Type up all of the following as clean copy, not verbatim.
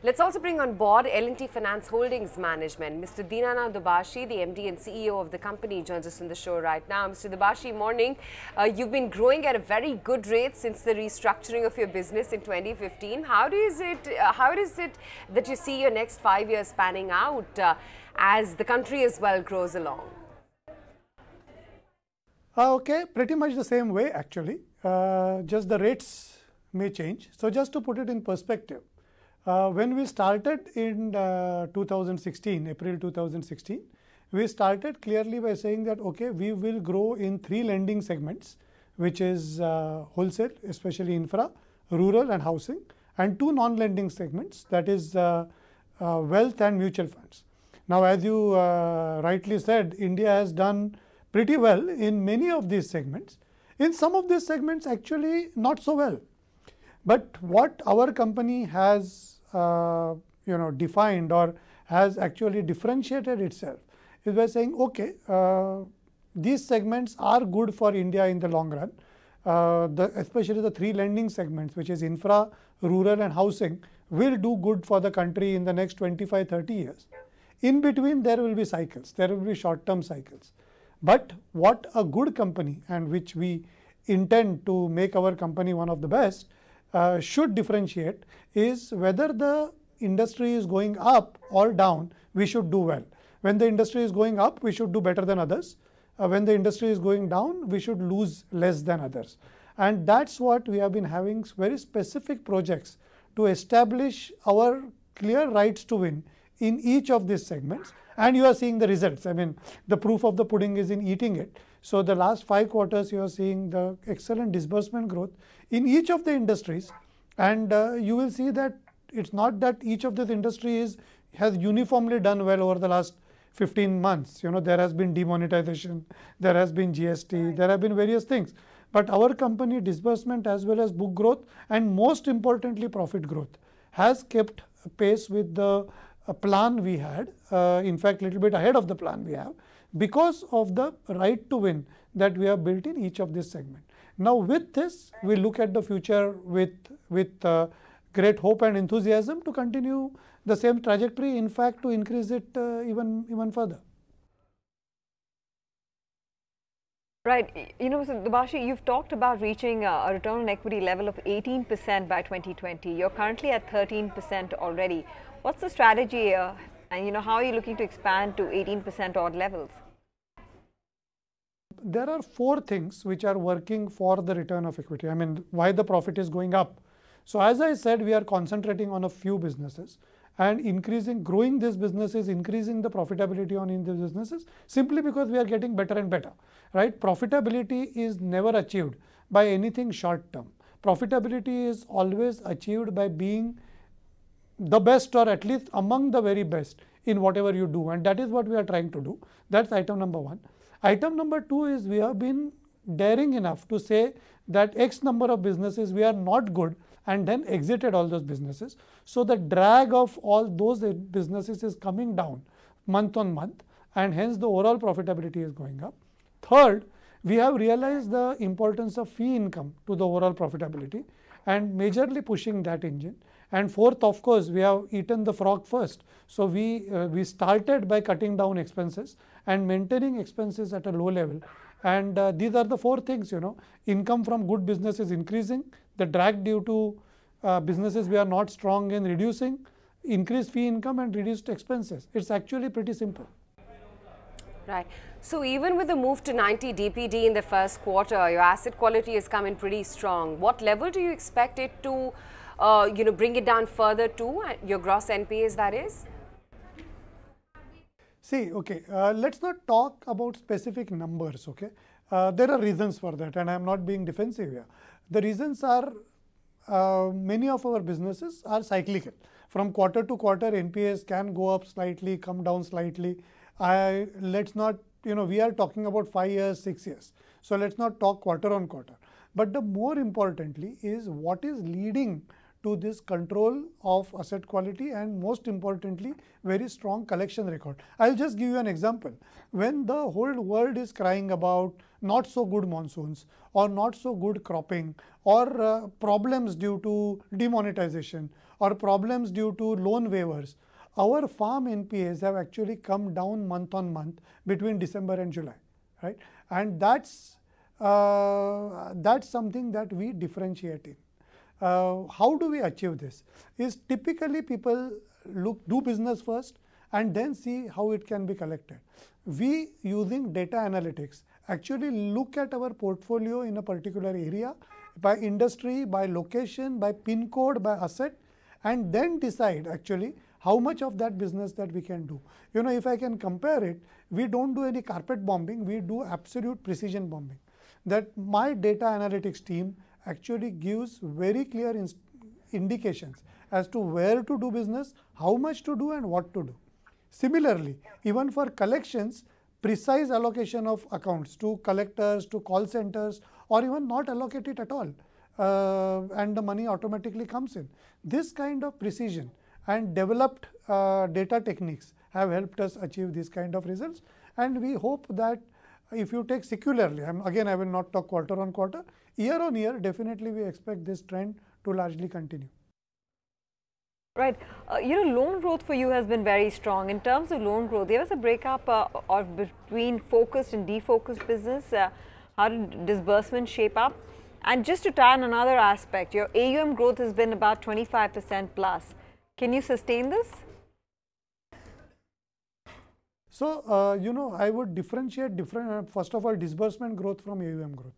Let's also bring on board L&T Finance Holdings Management. Mr. Dinanath Dubhashi, the MD and CEO of the company, joins us in the show right now. Mr. Dubhashi, morning. You've been growing at a very good rate since the restructuring of your business in 2015. How is it that you see your next 5 years panning out as the country as well grows along? Okay, pretty much the same way actually. Just the rates may change. So just to put it in perspective, when we started in 2016, April 2016, we started clearly by saying that, okay, we will grow in 3 lending segments, which is wholesale, especially infra, rural and housing, and 2 non-lending segments, that is wealth and mutual funds. Now, as you rightly said, India has done pretty well in many of these segments. In some of these segments, actually not so well. But what our company has defined or has actually differentiated itself is by saying, okay, these segments are good for India in the long run, especially the 3 lending segments, which is infra, rural and housing, will do good for the country in the next 25-30 years. In between, there will be cycles, there will be short-term cycles. But what a good company, and which we intend to make our company one of the best, should differentiate is whether the industry is going up or down, we should do well. When the industry is going up, we should do better than others. When the industry is going down, we should lose less than others. And that's what we have been having very specific projects to establish our clear rights to win in each of these segments. And you are seeing the results. I mean, the proof of the pudding is in eating it. So the last 5 quarters, you are seeing the excellent disbursement growth in each of the industries. And you will see that it's not that each of these industries has uniformly done well over the last 15 months. You know, there has been demonetization, there has been GST, there have been various things. But our company disbursement as well as book growth and most importantly profit growth has kept pace with the plan we had, in fact, a little bit ahead of the plan we have, because of the right to win that we have built in each of this segment. Now, with this, we look at the future with great hope and enthusiasm to continue the same trajectory, in fact, to increase it even further. Right. You know, Mr. Dubhashi, you've talked about reaching a return on equity level of 18% by 2020. You're currently at 13% already. What's the strategy and how are you looking to expand to 18% odd levels? There are 4 things which are working for the return of equity. I mean, why the profit is going up. So as I said, we are concentrating on a few businesses and growing these businesses, increasing the profitability in these businesses simply because we are getting better and better, right? Profitability is never achieved by anything short term. Profitability is always achieved by being the best or at least among the very best in whatever you do, and that is what we are trying to do. That's item number 1. Item number 2 is we have been daring enough to say that X number of businesses we are not good and then exited all those businesses. So the drag of all those businesses is coming down month on month, and hence the overall profitability is going up. Third, we have realized the importance of fee income to the overall profitability and majorly pushing that engine. And fourth, of course, we have eaten the frog first. So we started by cutting down expenses and maintaining expenses at a low level. And these are the 4 things, income from good business is increasing, the drag due to businesses we are not strong in reducing, increased fee income and reduced expenses. It's actually pretty simple. Right. So even with the move to 90 DPD in the first quarter, your asset quality has come in pretty strong. What level do you expect it to bring it down further to, your gross NPAs, that is? See, okay, let's not talk about specific numbers, okay? There are reasons for that, and I am not being defensive here. The reasons are many of our businesses are cyclical. From quarter to quarter, NPAs can go up slightly, come down slightly. Let's not, we are talking about 5 years, 6 years. So let's not talk quarter on quarter. But the more importantly is what is leading to this control of asset quality and most importantly, very strong collection record. I'll just give you an example. When the whole world is crying about not so good monsoons or not so good cropping or problems due to demonetization or problems due to loan waivers, our farm NPAs have actually come down month on month between December and July, right? And that's something that we differentiate in. How do we achieve this? Is typically people do business first and then see how it can be collected. We, using data analytics, actually look at our portfolio in a particular area by industry, by location, by pin code, by asset, and then decide actually how much of that business that we can do. You know, if I can compare it, we don't do any carpet bombing, we do absolute precision bombing. That my data analytics team actually gives very clear indications as to where to do business, how much to do and what to do. Similarly, even for collections, precise allocation of accounts to collectors, to call centers, or even not allocate it at all, and the money automatically comes in. This kind of precision and developed data techniques have helped us achieve these kind of results, and we hope that if you take secularly, again I will not talk quarter on quarter, year on year, definitely we expect this trend to largely continue. Right. You know, loan growth for you has been very strong. In terms of loan growth, there was a breakup between focused and defocused business. How did disbursement shape up? And just to tie on another aspect, your AUM growth has been about 25% plus. Can you sustain this? So, you know, I would differentiate first of all, disbursement growth from AUM growth.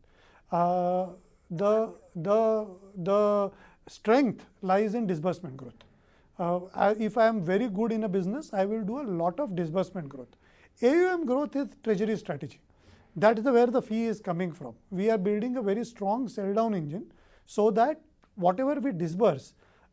The strength lies in disbursement growth. If I am very good in a business, I will do a lot of disbursement growth. AUM growth is treasury strategy. That is where the fee is coming from. We are building a very strong sell down engine so that whatever we disburse,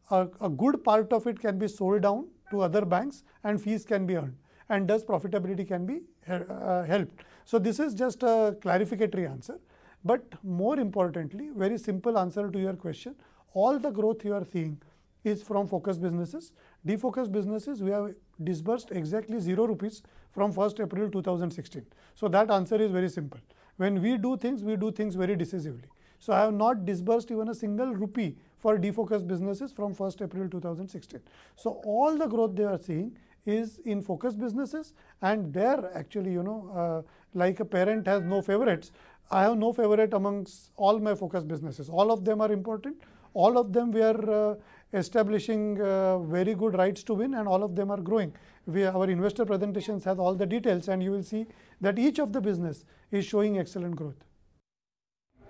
a good part of it can be sold down to other banks and fees can be earned, and thus profitability can be helped. So this is just a clarificatory answer, but more importantly, very simple answer to your question, all the growth you are seeing is from focused businesses. Defocused businesses, we have disbursed exactly 0 rupees from 1st April 2016. So that answer is very simple. When we do things very decisively. So I have not disbursed even a single rupee for defocused businesses from 1st April 2016. So all the growth they are seeing is in focused businesses, and there actually, you know, like a parent has no favorites, I have no favorite amongst all my focused businesses. All of them are important. All of them we are establishing very good rights to win, and all of them are growing. Our investor presentations has all the details, and you will see that each of the business is showing excellent growth.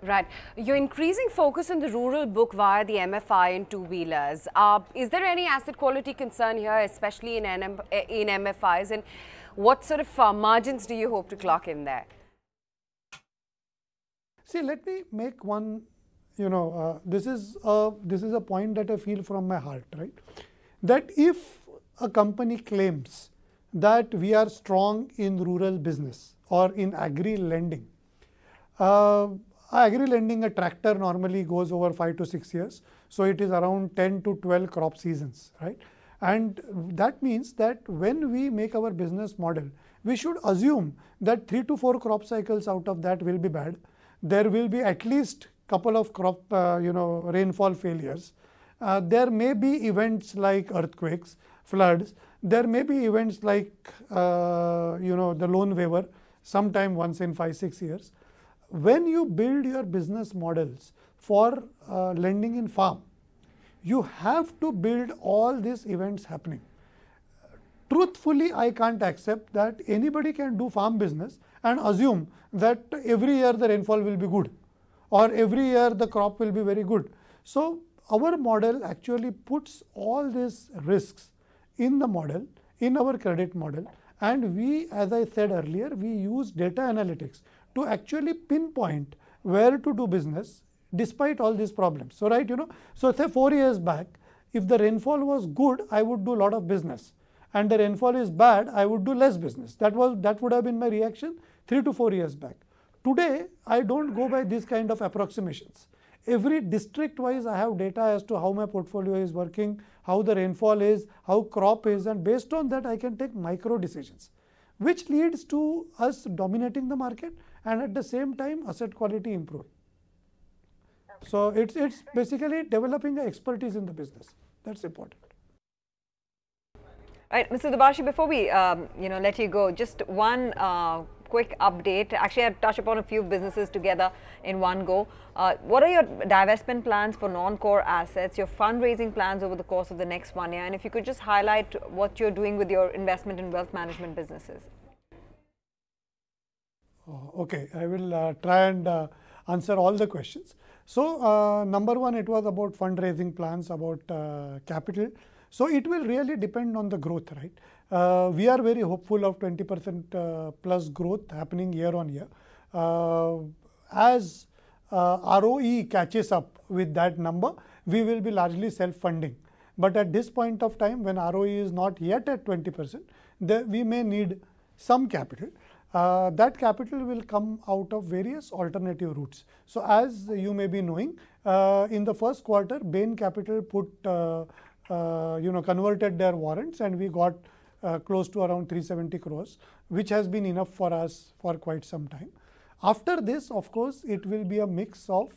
Right. You're increasing focus on the rural book via the MFI and two-wheelers. Is there any asset quality concern here, especially in MFIs, and what sort of margins do you hope to clock in there? See, let me make one, you know, this is a point that I feel from my heart, right? That if a company claims that we are strong in rural business or in agri lending, agri lending, a tractor normally goes over 5 to 6 years. So it is around 10 to 12 crop seasons, right? And that means that when we make our business model, we should assume that 3 to 4 crop cycles out of that will be bad. There will be at least couple of crop, rainfall failures. There may be events like earthquakes, floods. There may be events like, the loan waiver, sometime once in 5-6 years. When you build your business models for lending in farm, you have to build all these events happening. Truthfully, I can't accept that anybody can do farm business and assume that every year the rainfall will be good, or every year the crop will be very good. So our model actually puts all these risks in the model, in our credit model, and we, as I said earlier, we use data analytics to actually pinpoint where to do business despite all these problems. So, right, so say 4 years back, if the rainfall was good, I would do a lot of business, and the rainfall is bad, I would do less business. That would have been my reaction 3 to 4 years back. Today, I don't go by this kind of approximations. Every district wise, I have data as to how my portfolio is working, how the rainfall is, how crop is, and based on that, I can take micro decisions, which leads to us dominating the market and at the same time asset quality improving. So it's basically developing an expertise in the business. That's important. Right, Mr. Dubhashi, before we let you go, just one quick update. Actually, I'll touch upon a few businesses together in one go. What are your divestment plans for non-core assets, your fundraising plans over the course of the next 1 year, and if you could just highlight what you're doing with your investment in wealth management businesses? Okay, I will try and answer all the questions. So, number one, it was about fundraising plans, about capital. So, it will really depend on the growth, right? We are very hopeful of 20% plus growth happening year on year. As ROE catches up with that number, we will be largely self-funding. But at this point of time, when ROE is not yet at 20%, we may need some capital. That capital will come out of various alternative routes. So, as you may be knowing, in the first quarter, Bain Capital put converted their warrants, and we got close to around 370 crores, which has been enough for us for quite some time. After this, of course, it will be a mix of,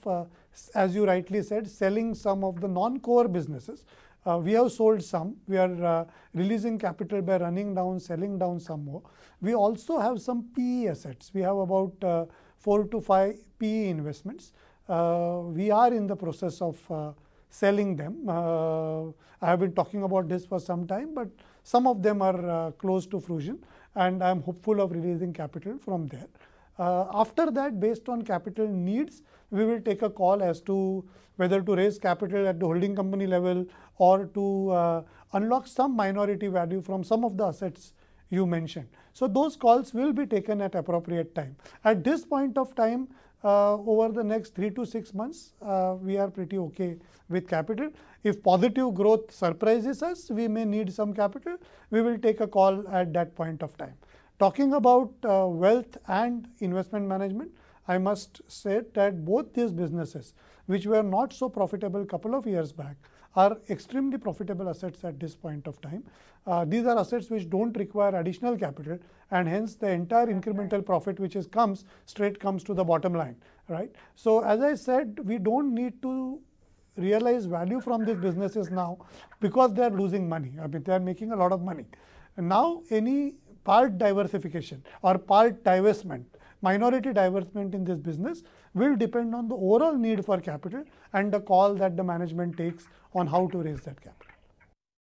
as you rightly said, selling some of the non-core businesses. We have sold some. We are releasing capital by running down, selling down some more. We also have some PE assets. We have about 4 to 5 PE investments. We are in the process of selling them. I have been talking about this for some time, but some of them are close to fruition, and I am hopeful of releasing capital from there. After that, based on capital needs, we will take a call as to whether to raise capital at the holding company level or to unlock some minority value from some of the assets you mentioned. So, those calls will be taken at appropriate time. At this point of time, over the next 3 to 6 months, we are pretty okay with capital. If positive growth surprises us, we may need some capital. We will take a call at that point of time. Talking about wealth and investment management, I must say that both these businesses, which were not so profitable a couple of years back, are extremely profitable assets at this point of time. These are assets which don't require additional capital, and hence the entire incremental profit which comes to the bottom line, right? So, as I said, we don't need to realize value from these businesses now because they are losing money. I mean, they are making a lot of money. And now, any part diversification or part divestment, minority divestment in this business will depend on the overall need for capital and the call that the management takes on how to raise that capital.